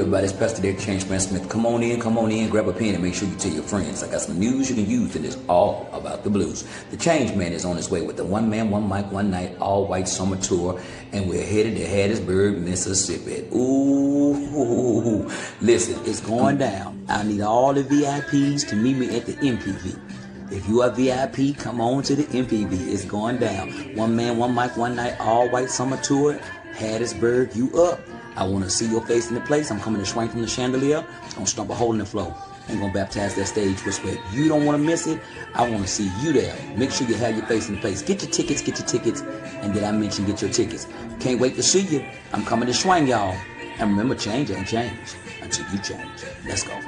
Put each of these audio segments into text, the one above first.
everybody? It's Pastor Derek Changeman Smith. Come on in, grab a pen and make sure you tell your friends. I got some news you can use and it's all about the blues. The Change Man is on his way with the One Man, One Mic, One Night, all white summer tour, and we're headed to Hattiesburg, Mississippi. Ooh, listen, it's going down. I need all the VIPs to meet me at the MPV. If you are VIP, come on to the MPV. It's going down. One Man, One Mic, One Night, all white summer tour, Hattiesburg, you up. I want to see your face in the place. I'm coming to swing from the chandelier. I'm going to stomp a hole in the floor. I'm going to baptize that stage with sweat. You don't want to miss it. I want to see you there. Make sure you have your face in the place. Get your tickets. And did I mention get your tickets? Can't wait to see you. I'm coming to swing, y'all. And remember, change ain't change until you change. Let's go.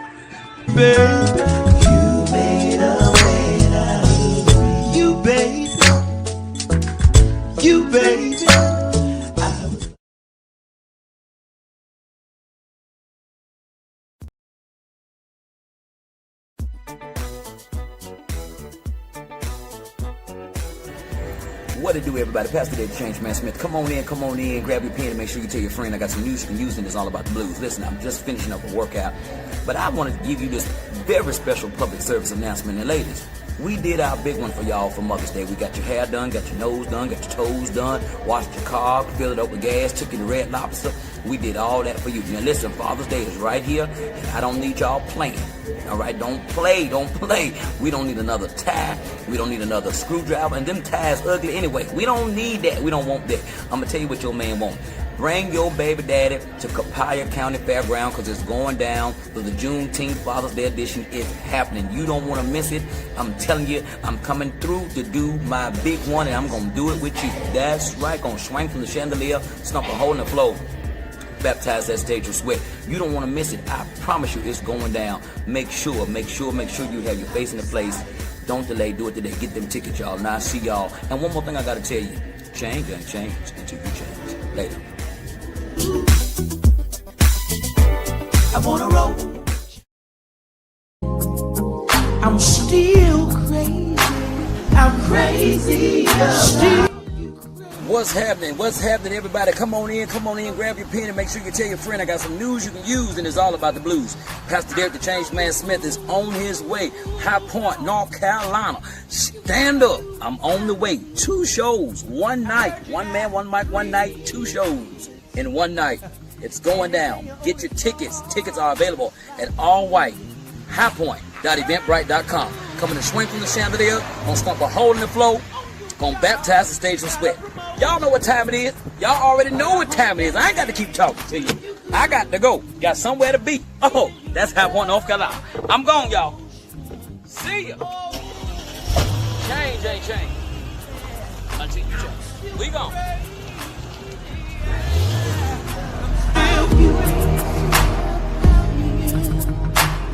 Babe, you made a way out of you, babe. You, babe. What it do, everybody? Pastor Derek Changeman Smith. Come on in, grab your pen and make sure you tell your friend I got some news you can use and it's all about the blues. Listen, I'm just finishing up a workout, but I want to give you this very special public service announcement. And ladies, we did our big one for y'all for Mother's Day. We got your hair done, got your nose done, got your toes done, washed your car, filled it up with gas, took you to Red Lobster. We did all that for you. Now listen, Father's Day is right here, and I don't need y'all playing. All right, don't play. We don't need another tie. We don't need another screwdriver, and them ties ugly anyway. We don't need that. We don't want that. I'm gonna tell you what your man wants. Bring your baby daddy to Copiah County Fairground because it's going down for the Juneteenth Father's Day edition. It's happening. You don't want to miss it. I'm telling you, I'm coming through to do my big one, and I'm going to do it with you. That's right. Going to swing from the chandelier, stomp a hole in the floor, baptize that stage with sweat. You don't want to miss it. I promise you it's going down. Make sure you have your face in the place. Don't delay. Do it today. Get them tickets, y'all. Now I see y'all. And one more thing I got to tell you. Change ain't change until you change. Later. I wanna roll. I'm still crazy. I'm crazy. What's happening, everybody? Come on in, grab your pen and make sure you tell your friend I got some news you can use and it's all about the blues. Pastor Derek the Changeman Smith is on his way. High Point, North Carolina. Stand up. I'm on the way. 2 shows, one night. One man, one mic, one night. 2 shows in one night. It's going down. Get your tickets. Tickets are available at all white. highpoint.eventbrite.com. Coming to swing from the chandelier. Gonna stomp a hole in the floor. Gonna baptize the stage with sweat. Y'all know what time it is. Y'all already know what time it is. I ain't got to keep talking to you. I got to go. Got somewhere to be. Oh, that's High Point, North Carolina. I'm gone, y'all. See ya. Change ain't change until you change. We gone.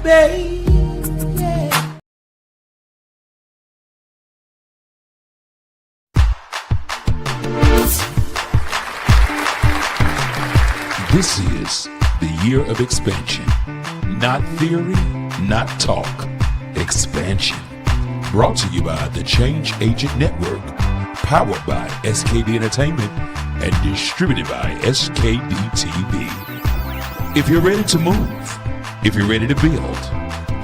Baby. This is the year of expansion. Not theory, not talk. Expansion. Brought to you by the Change Agent Network. Powered by SKD Entertainment and distributed by SKD TV. If you're ready to move, if you're ready to build,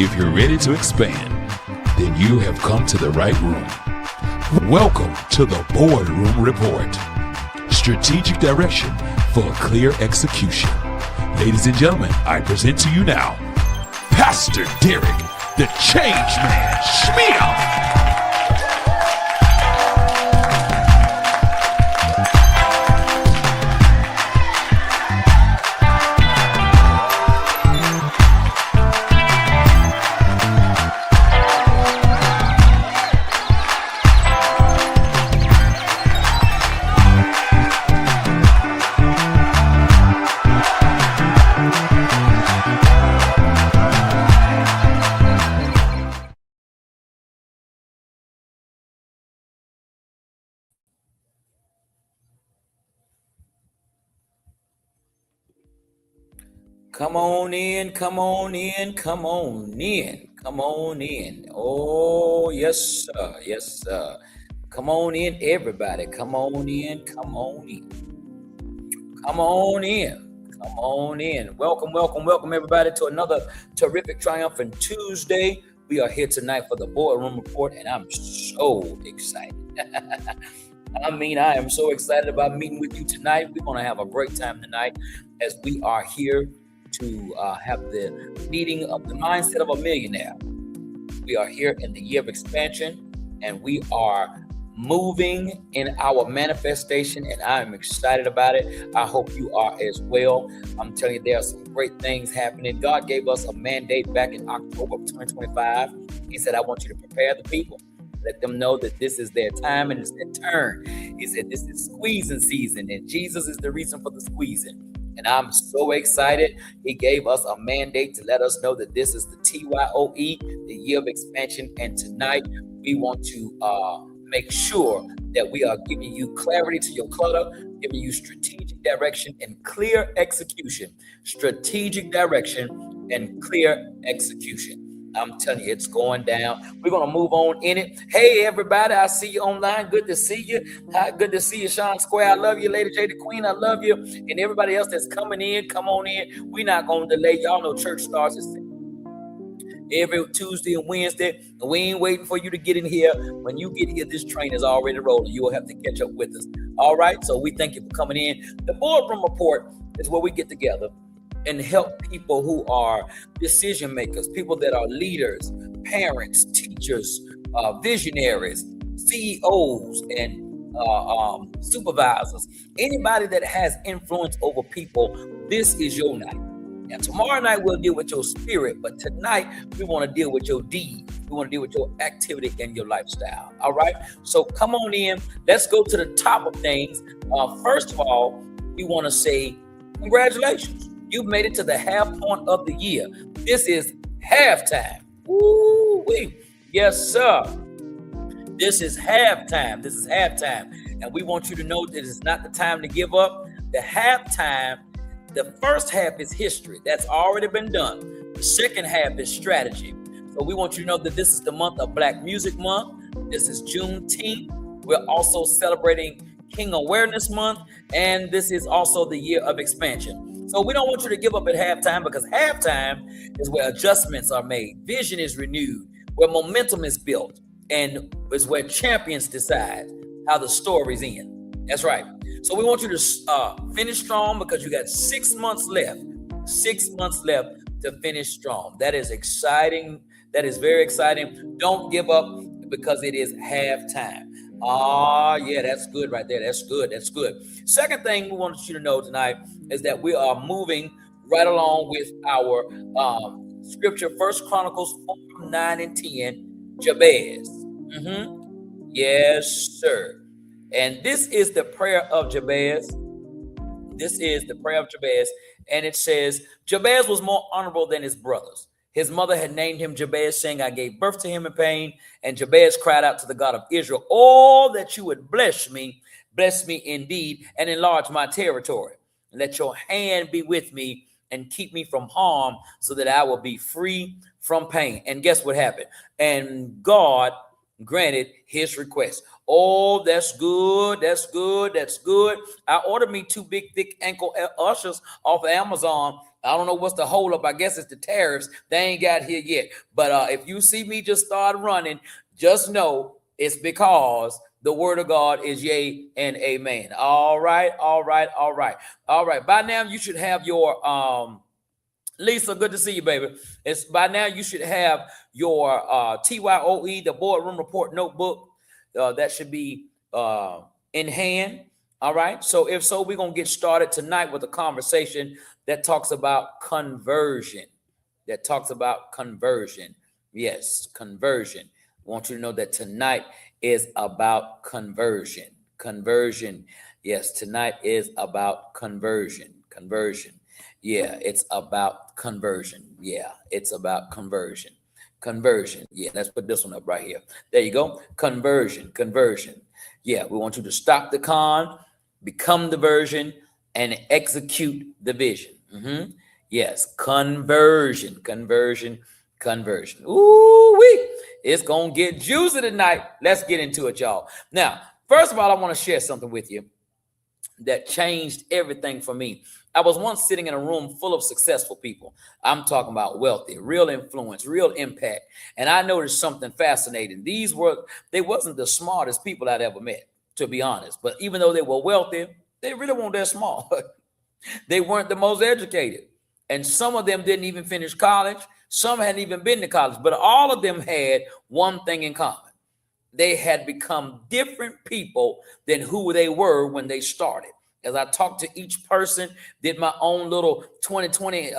if you're ready to expand, then you have come to the right room. Welcome to the Boardroom Report. Strategic direction for clear execution. Ladies and gentlemen, I present to you now, Pastor Derek, the Changeman Smith. Come on in. Oh, yes, sir. Come on in, everybody. Come on in. Come on in. Welcome, welcome, welcome, everybody, to another terrific, triumphant Tuesday. We are here tonight for the Boardroom Report, and I'm so excited. I am so excited about meeting with you tonight. We're going to have a great time tonight as we are here to have the meeting of the mindset of a millionaire. We are here in the year of expansion, and we are moving in our manifestation, and I'm excited about it. I hope you are as well. I'm telling you, there are some great things happening. God gave us a mandate back in October of 2025. He said, I want you to prepare the people. Let them know that this is their time and it's their turn. He said, this is squeezing season, and Jesus is the reason for the squeezing. And I'm so excited. He gave us a mandate to let us know that this is the TYOE, the year of expansion. And tonight we want to make sure that we are giving you clarity to your clutter, giving you strategic direction and clear execution. Strategic direction and clear execution. I'm telling you, it's going down. We're going to move on in it. Hey, everybody, I see you online. Good to see you. Good to see you, Sean Square. I love you, Lady J, the Queen. I love you. And everybody else that's coming in, come on in. We're not going to delay. Y'all know church starts at every Tuesday and Wednesday, and we ain't waiting for you to get in here. When you get here, this train is already rolling. You will have to catch up with us. All right, so we thank you for coming in. The Boardroom Report is where we get together and help people who are decision makers, people that are leaders, parents, teachers, visionaries, CEOs, and supervisors. Anybody that has influence over people, this is your night. Now, tomorrow night we'll deal with your spirit, but tonight we want to deal with your deed. We want to deal with your activity and your lifestyle. All right? So come on in. Let's go to the top of things. First of all, we want to say congratulations. You've made it to the half point of the year. This is halftime. Woo-wee. Yes, sir. This is halftime. This is halftime. And we want you to know that it's not the time to give up. The halftime, the first half is history. That's already been done. The second half is strategy. So we want you to know that this is the month of Black Music Month. This is Juneteenth. We're also celebrating King Awareness Month. And this is also the year of expansion. So we don't want you to give up at halftime, because halftime is where adjustments are made. Vision is renewed, where momentum is built, and is where champions decide how the stories end. That's right. So we want you to finish strong, because you got 6 months left. 6 months left to finish strong. That is exciting. That is very exciting. Don't give up, because it is halftime. Yeah, that's good right there. That's good. That's good. Second thing we want you to know tonight is that we are moving right along with our scripture, 1 Chronicles 4, 9, and 10, Jabez. Yes, sir. And this is the prayer of Jabez. This is the prayer of Jabez. And it says, Jabez was more honorable than his brothers. His mother had named him Jabez, saying, I gave birth to him in pain. And Jabez cried out to the God of Israel, oh, that you would bless me indeed, and enlarge my territory. And let your hand be with me and keep me from harm, so that I will be free from pain. And guess what happened? And God granted his request. Oh, that's good. That's good. That's good. I ordered me 2 big, thick ankle ushers off of Amazon. I don't know what's the hold up. I guess it's the tariffs. They ain't got here yet. But if you see me just start running, just know it's because the word of God is yea and amen. All right. All right. All right. All right. By now you should have your Lisa, good to see you, baby. It's by now you should have your TYOE, the Boardroom Report notebook. That should be in hand. All right. So if so, we're going to get started tonight with a conversation that talks about conversion. Yes, conversion. I want you to know that tonight is about conversion. Yes, tonight is about conversion. Yeah, it's about conversion. Yeah, let's put this one up right here. There you go. Conversion. Yeah, we want you to stop the con, become the version, and execute the vision. Yes, conversion. Ooh-wee. It's going to get juicy tonight. Let's get into it, y'all. Now, first of all, I want to share something with you that changed everything for me. I was once sitting in a room full of successful people. I'm talking about wealthy, real influence, real impact. And I noticed something fascinating. They wasn't the smartest people I'd ever met, to be honest. But even though they were wealthy, they really weren't that smart. They weren't the most educated. And some of them didn't even finish college. Some hadn't even been to college. But all of them had one thing in common. They had become different people than who they were when they started. As I talked to each person, did my own little 2020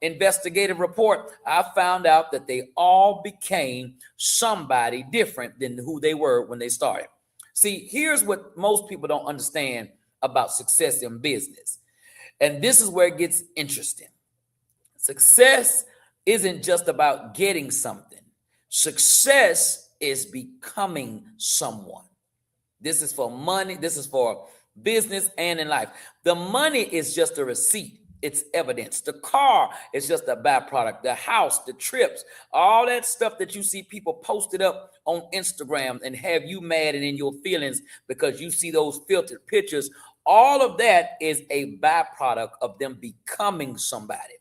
investigative report, I found out that they all became somebody different than who they were when they started. See, here's what most people don't understand about success in business. And this is where it gets interesting. Success isn't just about getting something. Success is becoming someone. This is for money. This is for business and in life. The money is just a receipt. It's evidence. The car is just a byproduct. The house, the trips, all that stuff that you see people posted up on Instagram and have you mad and in your feelings because you see those filtered pictures. All of that is a byproduct of them becoming somebody.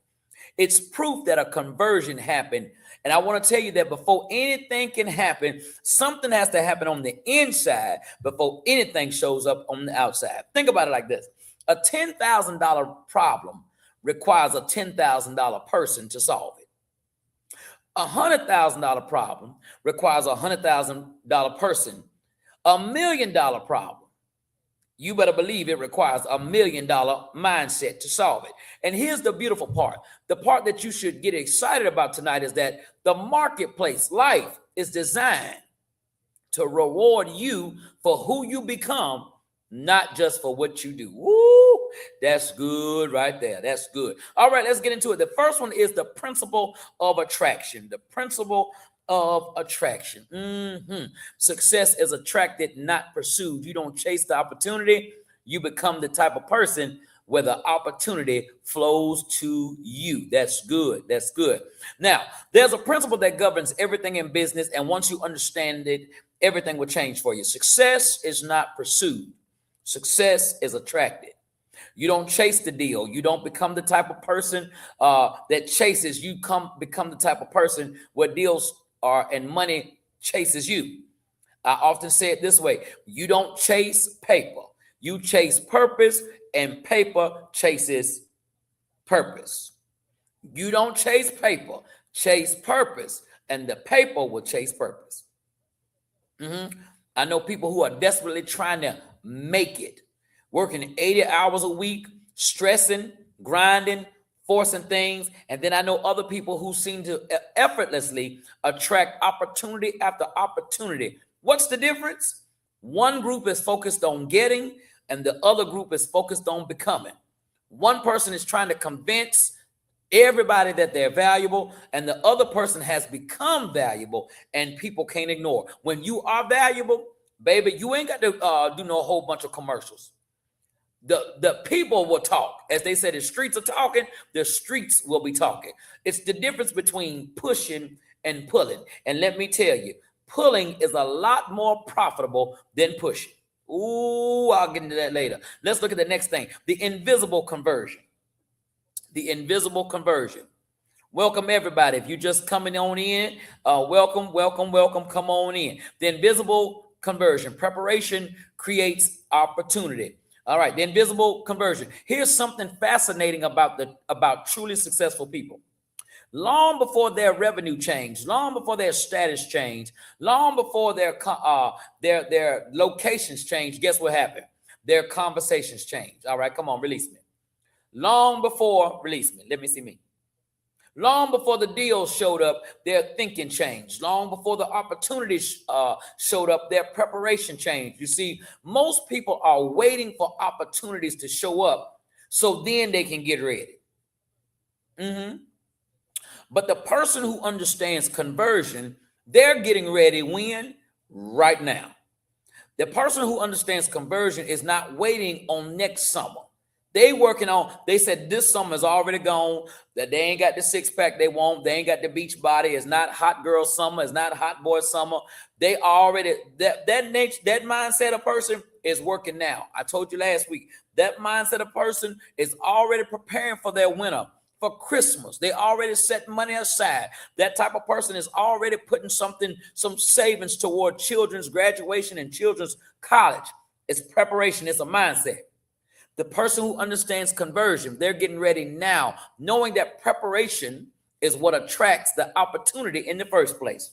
It's proof that a conversion happened. And I want to tell you that before anything can happen, something has to happen on the inside before anything shows up on the outside. Think about it like this. A $10,000 problem requires a $10,000 person to solve it. A $100,000 problem requires a $100,000 person. $1 million problem, you better believe it requires $1 million mindset to solve it. And here's the beautiful part. The part that you should get excited about tonight is that the marketplace, life, is designed to reward you for who you become, not just for what you do. Woo! That's good right there. That's good. All right, let's get into it. The first one is the principle of attraction. The principle of attraction. Success is attracted, not pursued. You don't chase the opportunity. You become the type of person where the opportunity flows to you. That's good. That's good. Now, there's a principle that governs everything in business, and once you understand it, everything will change for you. Success is not pursued. Success is attracted. You don't chase the deal. You don't become the type of person that chases. You become the type of person where deals are and money chases you. I often say it this way. You don't chase paper. You chase purpose, and paper chases purpose. You don't chase paper. Chase purpose, and the paper will chase purpose. I know people who are desperately trying to make it, working 80 hours a week, stressing, grinding, forcing things. And then I know other people who seem to effortlessly attract opportunity after opportunity. What's the difference? One group is focused on getting, and the other group is focused on becoming. One person is trying to convince everybody that they're valuable, and the other person has become valuable, and people can't ignore. When you are valuable, baby, you ain't got to do no whole bunch of commercials. The people will talk. As they said, the streets are talking, the streets will be talking. It's the difference between pushing and pulling. And let me tell you, pulling is a lot more profitable than pushing. Ooh, I'll get into that later. Let's look at the next thing. The invisible conversion. The invisible conversion. Welcome, everybody. If you're just coming on in, welcome. Come on in. The invisible conversion. Preparation creates opportunity. All right, the invisible conversion. Here's something fascinating about truly successful people. Long before their revenue changed, long before their status changed, long before their locations changed, guess what happened? Their conversations changed. All right, come on, release me. Long before, release me. Let me see me. Long before the deals showed up, their thinking changed. Long before the opportunities showed up, their preparation changed. You see, most people are waiting for opportunities to show up so then they can get ready. But the person who understands conversion, they're getting ready when? Right now. The person who understands conversion is not waiting on next summer. They said this summer is already gone, that they ain't got the six pack they want. They ain't got the beach body. It's not hot girl summer. It's not hot boy summer. They already, that mindset of person is working now. I told you last week, that mindset of person is already preparing for their winter, for Christmas. They already set money aside. That type of person is already putting some savings toward children's graduation and children's college. It's preparation. It's a mindset. The person who understands conversion, they're getting ready now, knowing that preparation is what attracts the opportunity in the first place.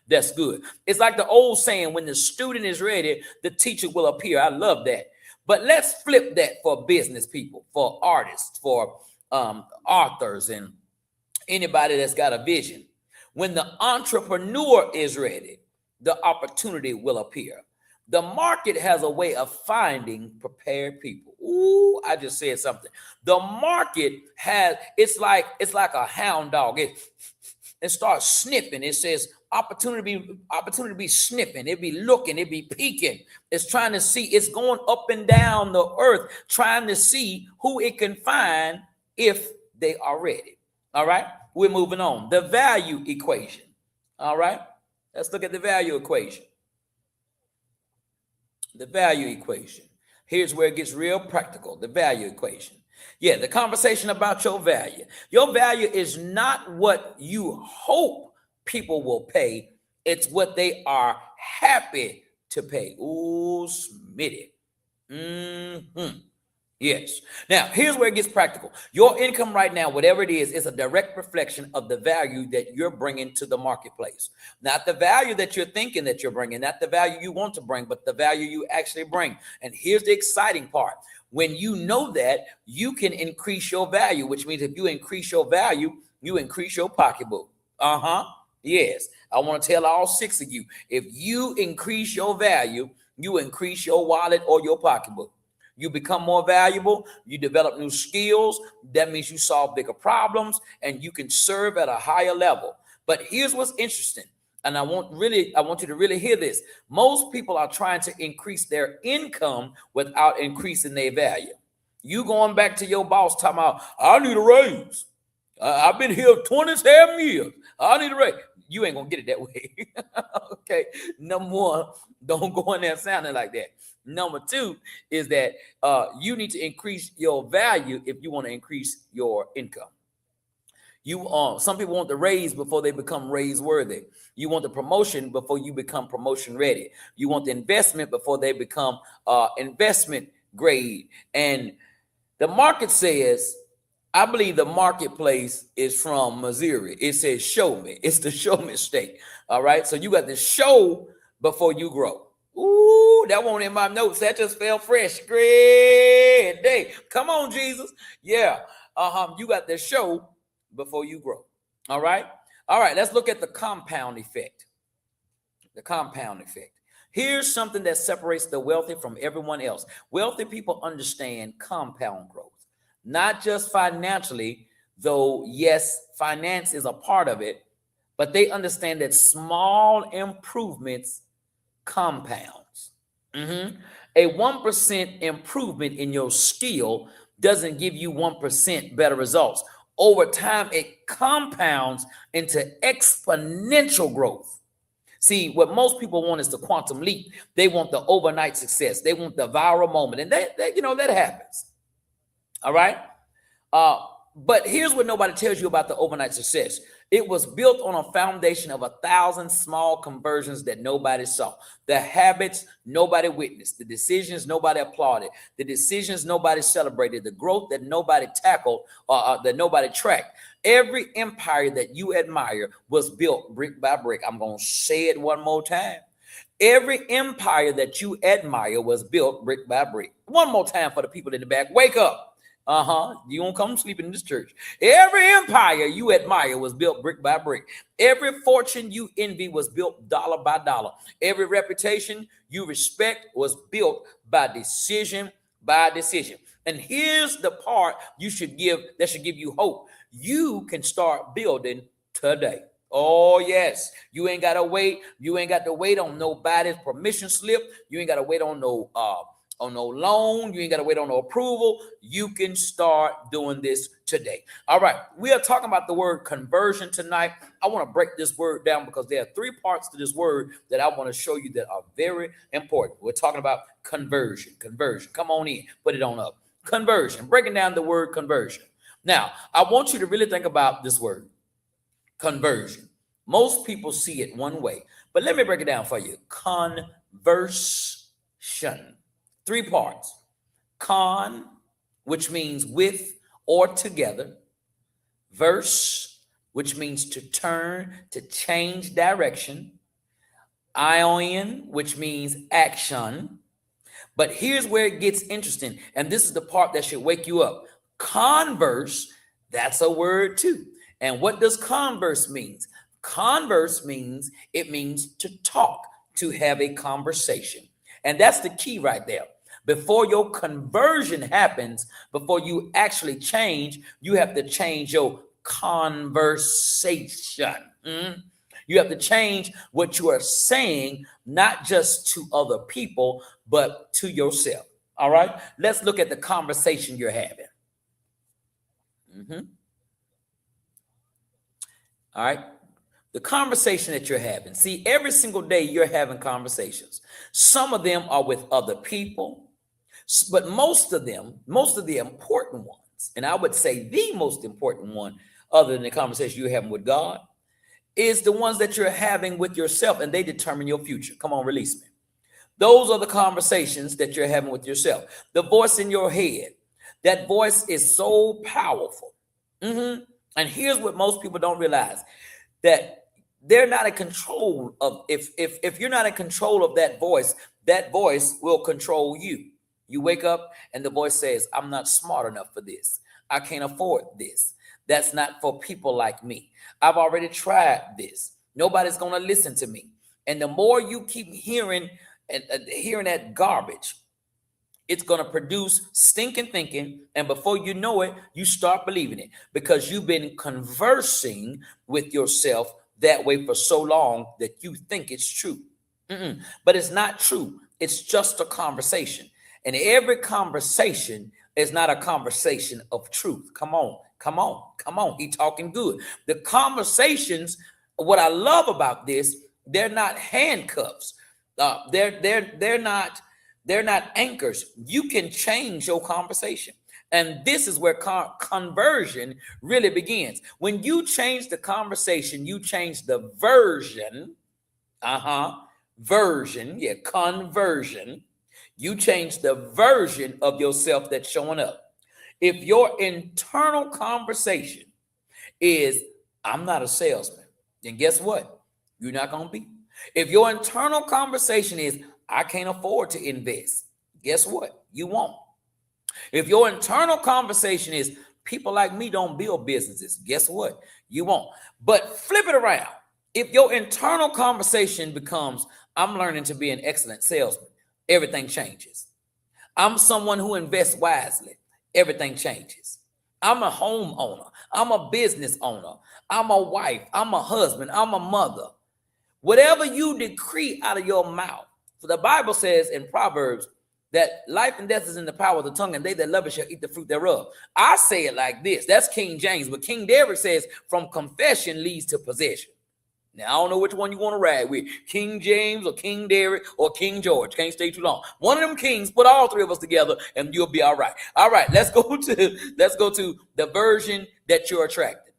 That's good. It's like the old saying, when the student is ready, the teacher will appear. I love that. But let's flip that for business people, for artists, for authors, and anybody that's got a vision. When the entrepreneur is ready, the opportunity will appear. The market has a way of finding prepared people. Ooh, I just said something. The market it's like a hound dog. It starts sniffing. It says opportunity be sniffing. It be looking. It be peeking. It's trying to see. It's going up and down the earth, trying to see who it can find if they are ready. All right, we're moving on. The value equation. All right, let's look at the value equation. The value equation. Here's where it gets real practical. The value equation. Yeah, the conversation about your value. Your value is not what you hope people will pay. It's what they are happy to pay. Ooh, Smitty. Yes. Now, here's where it gets practical. Your income right now, whatever it is a direct reflection of the value that you're bringing to the marketplace. Not the value that you're thinking that you're bringing, not the value you want to bring, but the value you actually bring. And here's the exciting part. When you know that, you can increase your value, which means if you increase your value, you increase your pocketbook. Yes. I want to tell all 6 of you, if you increase your value, you increase your wallet or your pocketbook. You become more valuable. You develop new skills. That means you solve bigger problems and you can serve at a higher level. But here's what's interesting. And I want you to really hear this. Most people are trying to increase their income without increasing their value. You going back to your boss talking about, I need a raise. I've been here 27 years. I need a raise. You ain't going to get it that way. Okay. Number one, don't go in there sounding like that. Number 2 is that you need to increase your value if you want to increase your income. Some people want the raise before they become raise worthy. You want the promotion before you become promotion ready. You want the investment before they become investment grade. And the market says, I believe the marketplace is from Missouri. It says, show me. It's the show me state. All right. So you got to show before you grow. Ooh, that one in my notes. That just fell fresh. Great day. Come on, Jesus. Yeah. You got to show before you grow. All right. All right. Let's look at the compound effect. The compound effect. Here's something that separates the wealthy from everyone else. Wealthy people understand compound growth. Not just financially, though, yes, finance is a part of it, but they understand that small improvements compounds. A 1% improvement in your skill doesn't give you 1% better results. Over time, it compounds into exponential growth. See, what most people want is the quantum leap. They want the overnight success. They want the viral moment. And that happens. All right. But here's what nobody tells you about the overnight success. It was built on a foundation of 1,000 small conversions that nobody saw. The habits nobody witnessed. The decisions nobody applauded. The decisions nobody celebrated. The growth that nobody tackled or that nobody tracked. Every empire that you admire was built brick by brick. I'm going to say it one more time. Every empire that you admire was built brick by brick. One more time for the people in the back. Wake up. You won't come sleep in this church. Every empire you admire was built brick by brick. Every fortune you envy was built dollar by dollar. Every reputation you respect was built by decision by decision. And here's the part that should give you hope. You can start building today. Oh, yes. You ain't got to wait. You ain't got to wait on nobody's permission slip. You ain't got to wait on no on no loan. You ain't got to wait on no approval. You can start doing this today. All right. We are talking about the word conversion tonight. I want to break this word down because there are three parts to this word that I want to show you that are very important. We're talking about conversion. Conversion. Come on in. Put it on up. Conversion. Breaking down the word conversion. Now, I want you to really think about this word. Conversion. Most people see it one way, but let me break it down for you. Conversion. Three parts. Con, which means with or together. Verse, which means to turn, to change direction. Ion, which means action. But here's where it gets interesting, and this is the part that should wake you up. Converse, that's a word too. And what does converse means? Converse means, it means to talk, to have a conversation. And that's the key right there. Before your conversion happens, before you actually change, you have to change your conversation. You have to change what you are saying, not just to other people, but to yourself. All right? Let's look at the conversation you're having. All right? The conversation that you're having. See, every single day you're having conversations. Some of them are with other people. But most of the important ones, and I would say the most important one, other than the conversation you're having with God, is the ones that you're having with yourself, and they determine your future. Come on, release me. Those are the conversations that you're having with yourself. The voice in your head, that voice is so powerful. And here's what most people don't realize, that they're not in control of, if you're not in control of that voice will control you. You wake up and the voice says, I'm not smart enough for this. I can't afford this. That's not for people like me. I've already tried this. Nobody's going to listen to me. And the more you keep hearing that garbage, it's going to produce stinking thinking. And before you know it, you start believing it because you've been conversing with yourself that way for so long that you think it's true. But it's not true. It's just a conversation. And every conversation is not a conversation of truth. Come on. He talking good. The conversations, what I love about this, they're not handcuffs. They're not anchors. You can change your conversation. And this is where conversion really begins. When you change the conversation, you change the version. Conversion. You change the version of yourself that's showing up. If your internal conversation is, I'm not a salesman, then guess what? You're not going to be. If your internal conversation is, I can't afford to invest, guess what? You won't. If your internal conversation is, people like me don't build businesses, guess what? You won't. But flip it around. If your internal conversation becomes, I'm learning to be an excellent salesman, everything changes. I'm someone who invests wisely. Everything changes. I'm a homeowner. I'm a business owner. I'm a wife. I'm a husband. I'm a mother. Whatever you decree out of your mouth. For the Bible says in Proverbs that life and death is in the power of the tongue, and they that love it shall eat the fruit thereof. I say it like this. That's King James. But King David says, from confession leads to possession. Now, I don't know which one you want to ride with, King James or King David or King George. Can't stay too long. One of them kings, put all three of us together and you'll be all right. All right, let's go to the version that you're attracting.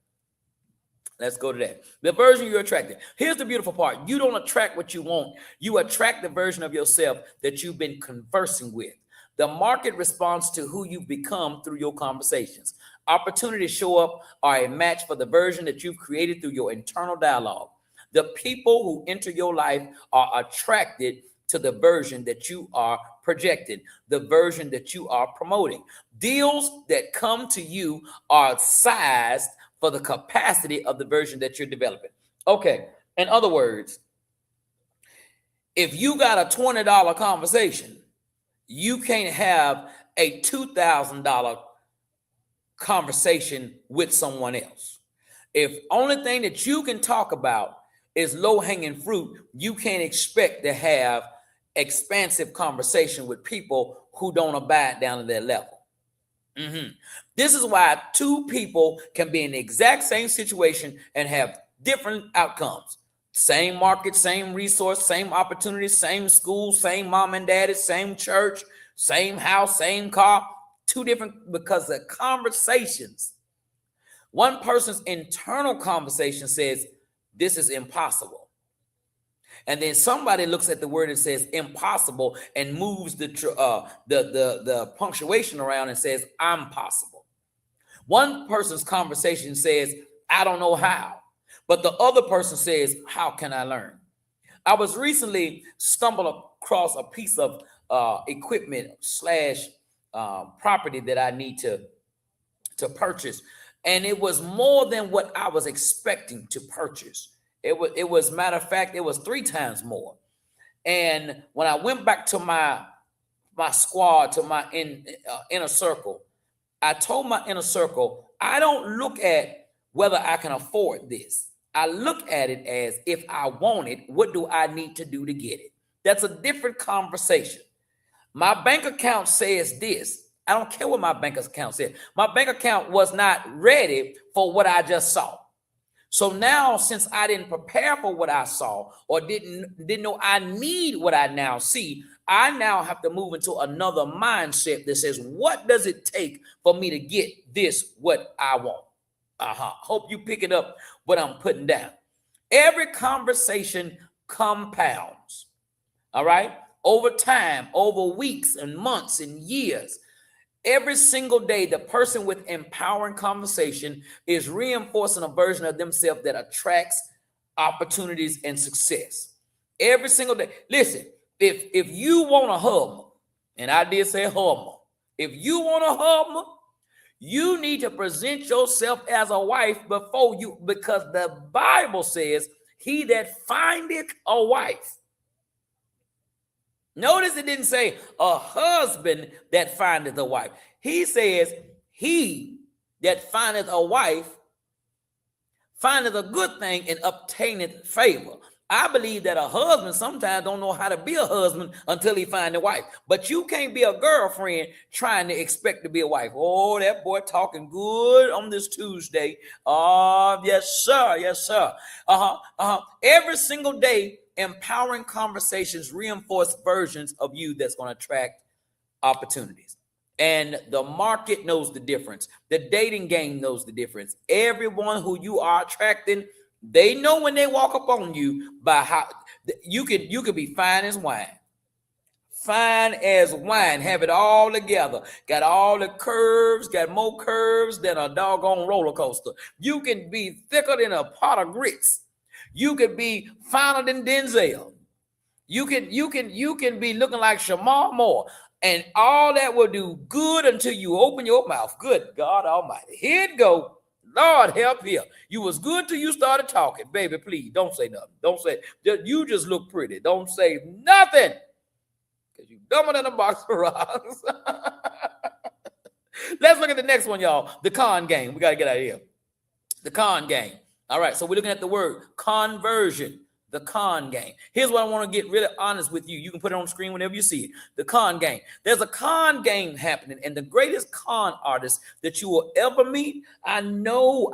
Let's go to that. The version you're attracting. Here's the beautiful part. You don't attract what you want. You attract the version of yourself that you've been conversing with. The market responds to who you've become through your conversations. Opportunities show up are a match for the version that you've created through your internal dialogue. The people who enter your life are attracted to the version that you are projecting, the version that you are promoting. Deals that come to you are sized for the capacity of the version that you're developing. Okay, in other words, if you got a $20 conversation, you can't have a $2,000 conversation with someone else. If only thing that you can talk about is low-hanging fruit, you can't expect to have expansive conversation with people who don't abide down to their level. This is why two people can be in the exact same situation and have different outcomes. Same market, same resource, same opportunity, same school, same mom and daddy, same church, same house, same car. Two different, because the conversations, one person's internal conversation says, this is impossible. And then somebody looks at the word and says impossible and moves the punctuation around and says, I'm possible. One person's conversation says, I don't know how. But the other person says, how can I learn? I was recently stumbled across a piece of equipment / property that I need to purchase. And it was more than what I was expecting to purchase. It was matter of fact, it was 3 times more. And when I went back to my squad, to my inner circle, I told my inner circle, I don't look at whether I can afford this. I look at it as, if I want it, what do I need to do to get it? That's a different conversation. My bank account says this. I don't care what my bank account said. My bank account was not ready for what I just saw. So now, since I didn't prepare for what I saw, or didn't know I need what I now see, I now have to move into another mindset that says, what does it take for me to get this, what I want? Hope you pick it up what I'm putting down. Every conversation compounds. All right. Over time, over weeks and months and years, every single day, the person with empowering conversation is reinforcing a version of themselves that attracts opportunities and success. Every single day. Listen, if you want a Hummer, and I did say Hummer, if you want a Hummer, you need to present yourself as a wife before you, because the Bible says, he that findeth a wife. Notice it didn't say a husband that findeth a wife. He says, he that findeth a wife findeth a good thing and obtaineth favor. I believe that a husband sometimes don't know how to be a husband until he find a wife. But you can't be a girlfriend trying to expect to be a wife. Oh, that boy talking good on this Tuesday. Yes, sir. Yes, sir. Every single day, empowering conversations reinforce versions of you that's going to attract opportunities. And the market knows the difference. The dating game knows the difference. Everyone who you are attracting, they know when they walk up on you by how you could be fine as wine. Fine as wine, have it all together. Got all the curves, got more curves than a doggone roller coaster. You can be thicker than a pot of grits. You could be finer than Denzel. You can be looking like Shamar Moore. And all that will do good until you open your mouth. Good God Almighty. Here it go. Lord help here. You was good till you started talking. Baby, please don't say nothing. Don't say, you just look pretty. Don't say nothing. Because you dumber than a box of rocks. Let's look at the next one, y'all. The con game. We got to get out of here. The con game. All right, so we're looking at the word conversion. The con game. Here's what I want to get really honest with you. You can put it on the screen whenever you see it. The con game. There's a con game happening, and the greatest con artist that you will ever meet, I know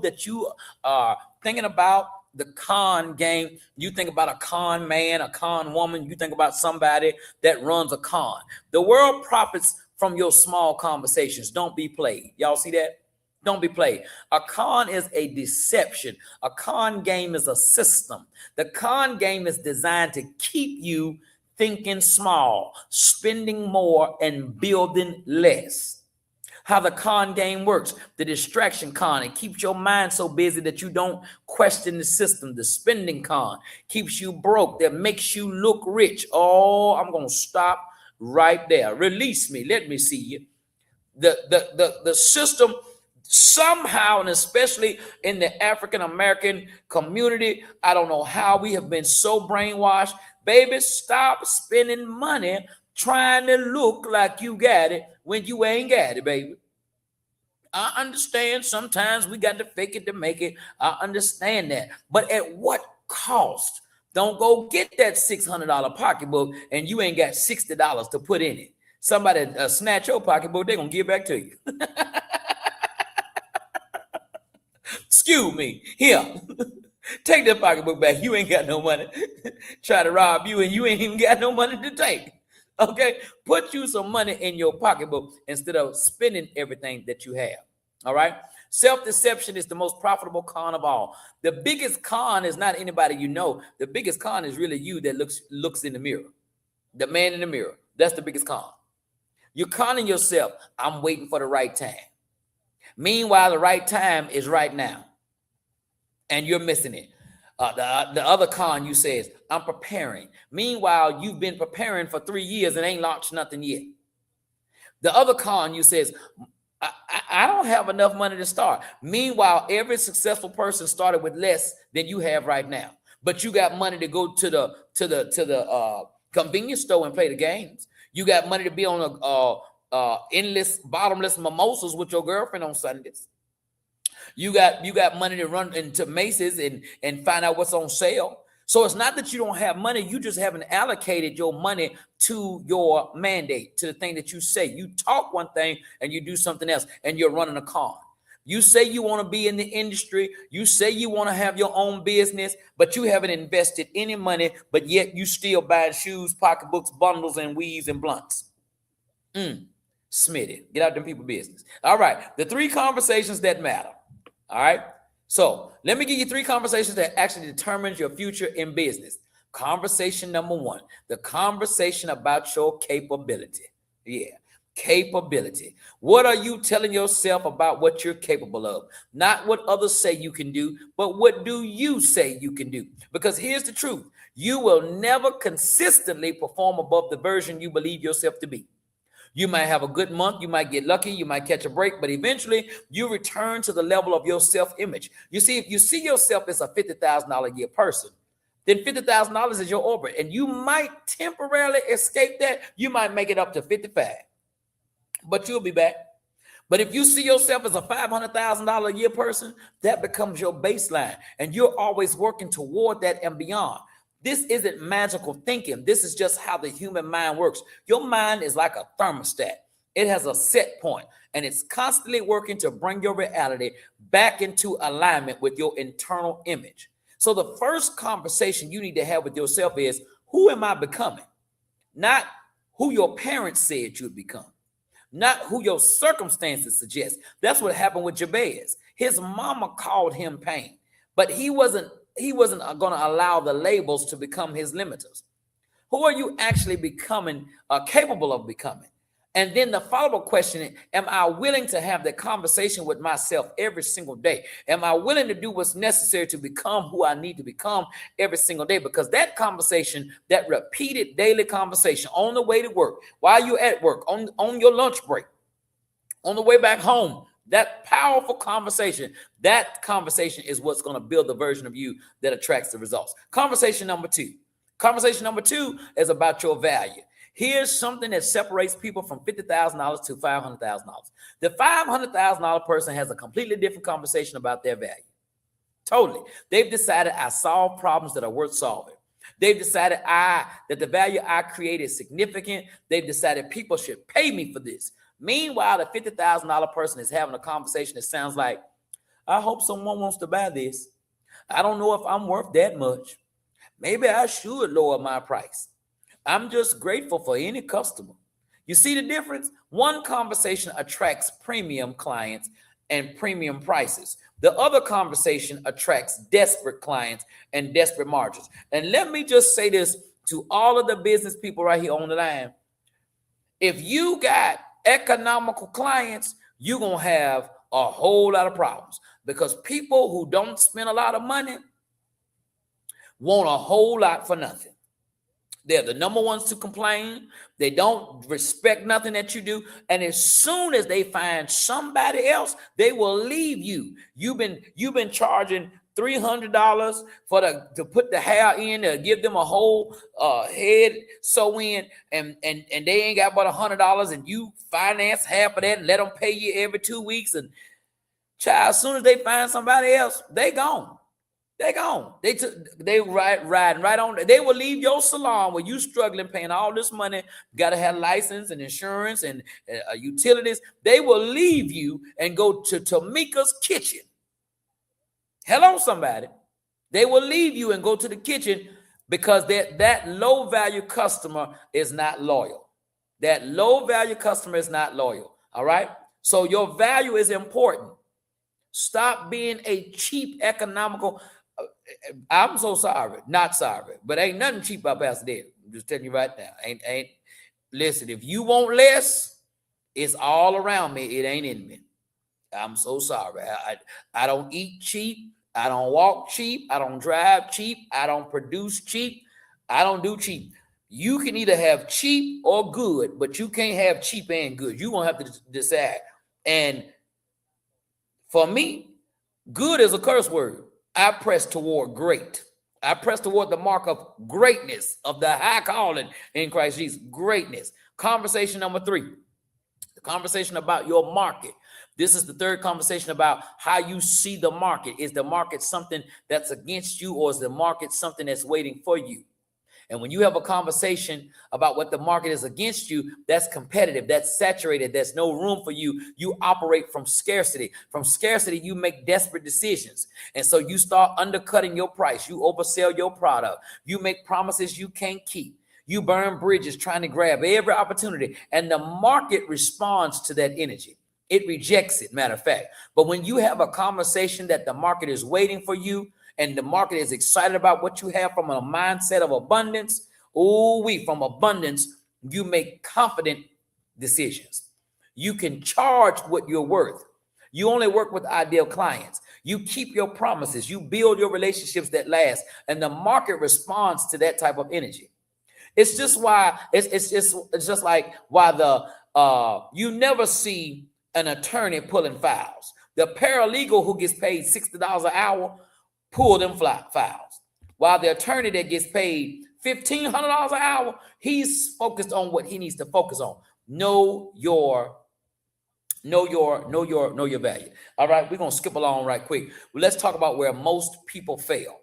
that you are thinking about the con game. You think about a con man, a con woman. You think about somebody that runs a con. The world profits from your small conversations. Don't be played. Y'all see that? Don't be played. A con is a deception. A con game is a system. The con game is designed to keep you thinking small, spending more, and building less. How the con game works, the distraction con, it keeps your mind so busy that you don't question the system. The spending con keeps you broke, that makes you look rich. Oh, I'm going to stop right there. Release me. Let me see you. The system somehow, and especially in the African American community, I don't know how we have been so brainwashed. Baby, stop spending money trying to look like you got it when you ain't got it, baby. I understand sometimes we got to fake it to make it. I understand that. But at what cost? Don't go get that $600 pocketbook and you ain't got $60 to put in it. Somebody snatch your pocketbook, they're going to give back to you. Excuse me. Here. Take that pocketbook back. You ain't got no money. Try to rob you and you ain't even got no money to take. Okay? Put you some money in your pocketbook instead of spending everything that you have. All right? Self-deception is the most profitable con of all. The biggest con is not anybody you know. The biggest con is really you that looks in the mirror. The man in the mirror. That's the biggest con. You're conning yourself. I'm waiting for the right time. Meanwhile, the right time is right now. And you're missing it. The other con you say is, I'm preparing. Meanwhile, you've been preparing for 3 years and ain't launched nothing yet. The other con you says, I don't have enough money to start. Meanwhile, every successful person started with less than you have right now. But you got money to go to the convenience store and play the games. You got money to be on endless, bottomless mimosas with your girlfriend on Sundays. You got money to run into Macy's and find out what's on sale. So it's not that you don't have money. You just haven't allocated your money to your mandate, to the thing that you say. You talk one thing and you do something else, and you're running a con. You say you want to be in the industry. You say you want to have your own business, but you haven't invested any money, but yet you still buying shoes, pocketbooks, bundles, and weaves and blunts. Smitty, get out them people business. All right, the 3 conversations that matter. All right. So let me give you 3 conversations that actually determines your future in business. Conversation number 1, the conversation about your capability. Yeah. Capability. What are you telling yourself about what you're capable of? Not what others say you can do, but what do you say you can do? Because here's the truth. You will never consistently perform above the version you believe yourself to be. You might have a good month. You might get lucky. You might catch a break, but eventually you return to the level of your self-image. You see, if you see yourself as a $50,000 a year person, then $50,000 is your orbit, and you might temporarily escape that. You might make it up to 55, but you'll be back. But if you see yourself as a $500,000 a year person, that becomes your baseline, and you're always working toward that and beyond. This isn't magical thinking. This is just how the human mind works. Your mind is like a thermostat. It has a set point, and it's constantly working to bring your reality back into alignment with your internal image. So the first conversation you need to have with yourself is, who am I becoming? Not who your parents said you'd become. Not who your circumstances suggest. That's what happened with Jabez. His mama called him pain, but he wasn't going to allow the labels to become his limiters. Who are you actually becoming, capable of becoming? And then the follow-up question, am I willing to have that conversation with myself every single day? Am I willing to do what's necessary to become who I need to become every single day? Because that conversation, that repeated daily conversation on the way to work, while you're at work, on your lunch break, on the way back home, that powerful conversation, that conversation is what's going to build the version of you that attracts the results. Conversation number 2. Conversation number 2 is about your value. Here's something that separates people from $50,000 to $500,000. The $500,000 person has a completely different conversation about their value. Totally. They've decided I solve problems that are worth solving. They've decided that the value I create is significant. They've decided people should pay me for this. Meanwhile, the $50,000 person is having a conversation that sounds like, I hope someone wants to buy this. I don't know if I'm worth that much. Maybe I should lower my price. I'm just grateful for any customer. You see the difference? One conversation attracts premium clients and premium prices. The other conversation attracts desperate clients and desperate margins. And let me just say this to all of the business people right here on the line. If you got economical clients, you're going to have a whole lot of problems, because people who don't spend a lot of money want a whole lot for nothing. They're the number ones to complain. They don't respect nothing that you do. And as soon as they find somebody else, they will leave you. You've been charging $300 to put the hair in, to give them a whole head sew in, and they ain't got but $100, and you finance half of that and let them pay you every 2 weeks. And child, as soon as they find somebody else, they gone. They gone. They riding right on. They will leave your salon where you struggling, paying all this money. Got to have license and insurance and utilities. They will leave you and go to Tamika's kitchen. Hello, somebody. They will leave you and go to the kitchen because that low value customer is not loyal. That low value customer is not loyal. All right. So your value is important. Stop being a cheap, economical. I'm so sorry, not sorry, but ain't nothing cheap about Pastor Dave. I'm just telling you right now. Ain't. Listen, if you want less, it's all around me. It ain't in me. I'm so sorry. I don't eat cheap. I don't walk cheap. I don't drive cheap. I don't produce cheap. I don't do cheap. You can either have cheap or good, but you can't have cheap and good. You're going to have to decide. And for me, good is a curse word. I press toward great. I press toward the mark of greatness, of the high calling in Christ Jesus. Greatness. Conversation number 3. The conversation about your market. This is the third conversation about how you see the market. Is the market something that's against you, or is the market something that's waiting for you? And when you have a conversation about what the market is against you, that's competitive, that's saturated, there's no room for you. You operate from scarcity. From scarcity, you make desperate decisions. And so you start undercutting your price. You oversell your product. You make promises you can't keep. You burn bridges trying to grab every opportunity. And the market responds to that energy. It rejects it, matter of fact. But when you have a conversation that the market is waiting for you, and the market is excited about what you have from a mindset of abundance, from abundance, you make confident decisions. You can charge what you're worth. You only work with ideal clients. You keep your promises. You build your relationships that last, and the market responds to that type of energy. It's just why it's just like why you never see an attorney pulling files. The paralegal who gets paid $60 an hour pull them files, while the attorney that gets paid $1,500 an hour, he's focused on what he needs to focus on. Know your value. All right, we're gonna skip along right quick. Well, let's talk about where most people fail.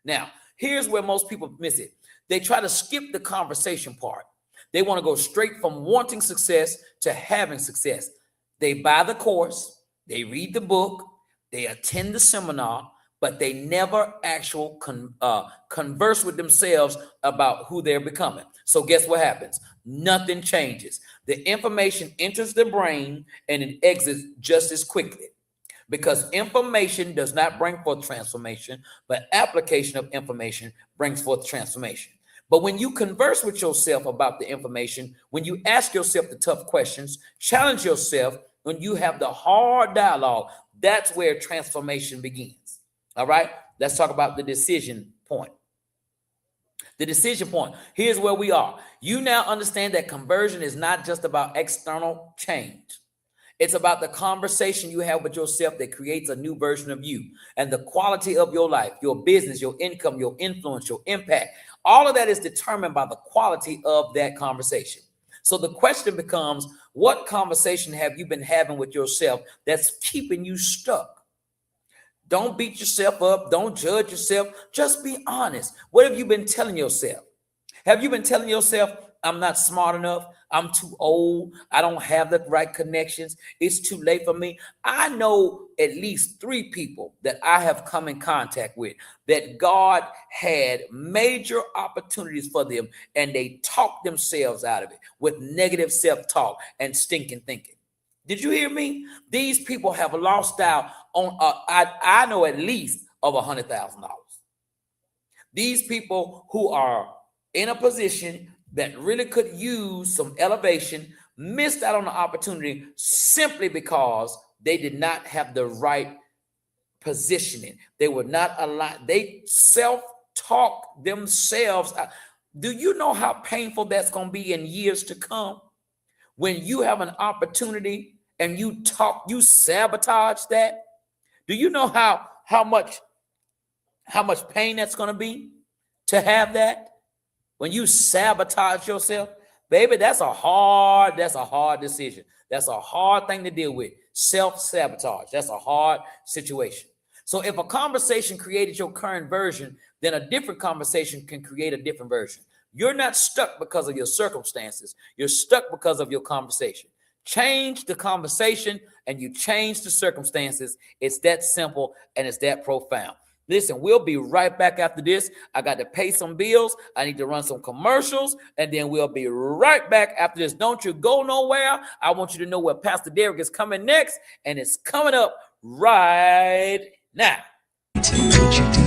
Now, here's where most people miss it. They try to skip the conversation part. They want to go straight from wanting success to having success. They buy the course, they read the book, they attend the seminar, but they never actually converse with themselves about who they're becoming. So guess what happens? Nothing changes. The information enters the brain and it exits just as quickly, because information does not bring forth transformation, but application of information brings forth transformation. But when you converse with yourself about the information, when you ask yourself the tough questions, challenge yourself, when you have the hard dialogue, that's where transformation begins. All right, let's talk about the decision point. The decision point. Here's where we are. You now understand that conversion is not just about external change. It's about the conversation you have with yourself that creates a new version of you, and the quality of your life, your business, your income, your influence, your impact. All of that is determined by the quality of that conversation. So the question becomes, what conversation have you been having with yourself that's keeping you stuck? Don't beat yourself up. Don't judge yourself. Just be honest. What have you been telling yourself? Have you been telling yourself, I'm not smart enough. I'm too old. I don't have the right connections. It's too late for me. I know at least 3 people that I have come in contact with that God had major opportunities for them, and they talked themselves out of it with negative self-talk and stinking thinking. Did you hear me? These people have lost out on, I know at least of $100,000. These people who are in a position that really could use some elevation missed out on the opportunity simply because they did not have the right positioning. They were not aligned. They self-talk themselves. Do you know how painful that's going to be in years to come? When you have an opportunity and you sabotage that. Do you know how much pain that's going to be to have that? When you sabotage yourself, baby, that's a hard decision. That's a hard thing to deal with. Self-sabotage. That's a hard situation. So if a conversation created your current version, then a different conversation can create a different version. You're not stuck because of your circumstances. You're stuck because of your conversation. Change the conversation and you change the circumstances. It's that simple and it's that profound. Listen, we'll be right back after this. I got to pay some bills. I need to run some commercials, and then we'll be right back after this. Don't you go nowhere. I want you to know where Pastor Derek is coming next, and it's coming up right now. Tell me what you did.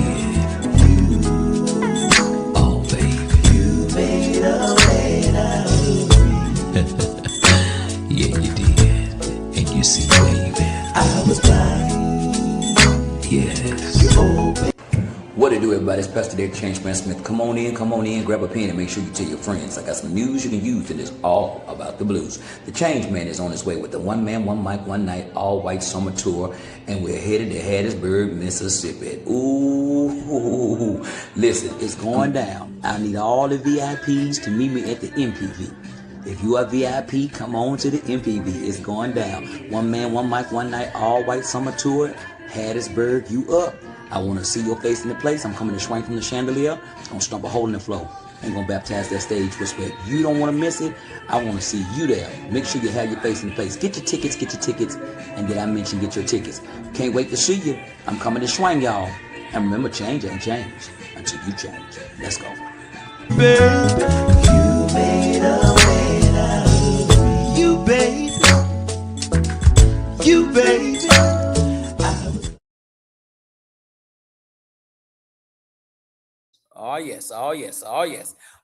Oh, baby. You made a way out of me. Yeah, you did. And you see, baby, I was blind. Yes. You opened. What it do, everybody? It's Pastor Derek Changeman Smith. Come on in, grab a pen and make sure you tell your friends. I got some news you can use and it's all about the blues. The Change Man is on his way with the One Man, One Mic, One Night, all white summer tour, and we're headed to Hattiesburg, Mississippi. Ooh, listen, it's going down. I need all the VIPs to meet me at the MPV. If you are VIP, come on to the MPV. It's going down. One Man, One Mic, One Night, all white summer tour, Hattiesburg, you up. I want to see your face in the place. I'm coming to swing from the chandelier. I'm going to stomp a hole in the floor. I'm going to baptize that stage with respect. You don't want to miss it. I want to see you there. Make sure you have your face in the place. Get your tickets. And did I mention get your tickets? Can't wait to see you. I'm coming to swing, y'all. And remember, change ain't change until you change. Let's go. Baby, you made a way out of me. You, baby. You, baby. Oh, yes.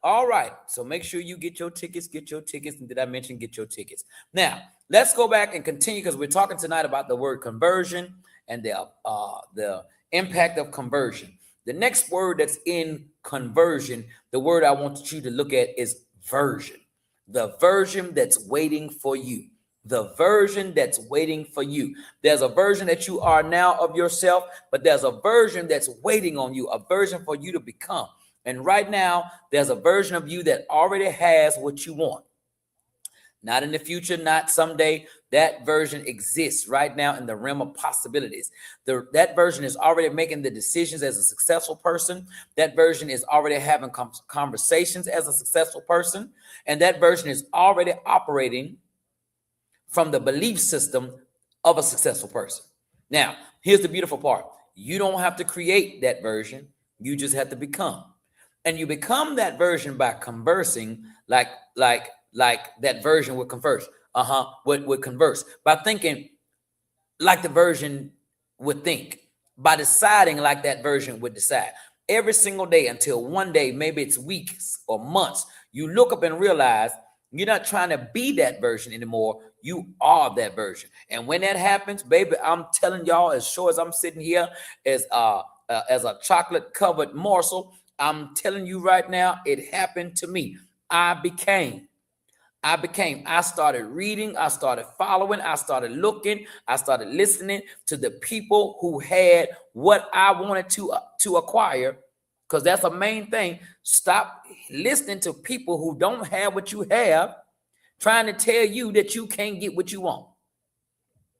All right. So make sure you get your tickets. And did I mention get your tickets? Now, let's go back and continue because we're talking tonight about the word conversion and the impact of conversion. The next word that's in conversion, the word I want you to look at is version. The version that's waiting for you. The version that's waiting for you. There's a version that you are now of yourself, but there's a version that's waiting on you, a version for you to become. And right now, there's a version of you that already has what you want. Not in the future, not someday. That version exists right now in the realm of possibilities. That version is already making the decisions as a successful person. That version is already having conversations as a successful person. And that version is already operating from the belief system of a successful person. Now, here's the beautiful part. You don't have to create that version. You just have to become. And you become that version by conversing like that version would converse. Would converse. By thinking like the version would think. By deciding like that version would decide. Every single day until one day, maybe it's weeks or months, you look up and realize you're not trying to be that version anymore. You are that version. And when that happens, baby, I'm telling y'all, as sure as I'm sitting here as a chocolate covered morsel, I'm telling you right now, it happened to me. I started reading, I started following, I started looking, I started listening to the people who had what I wanted to acquire. Because that's the main thing. Stop listening to people who don't have what you have, trying to tell you that you can't get what you want.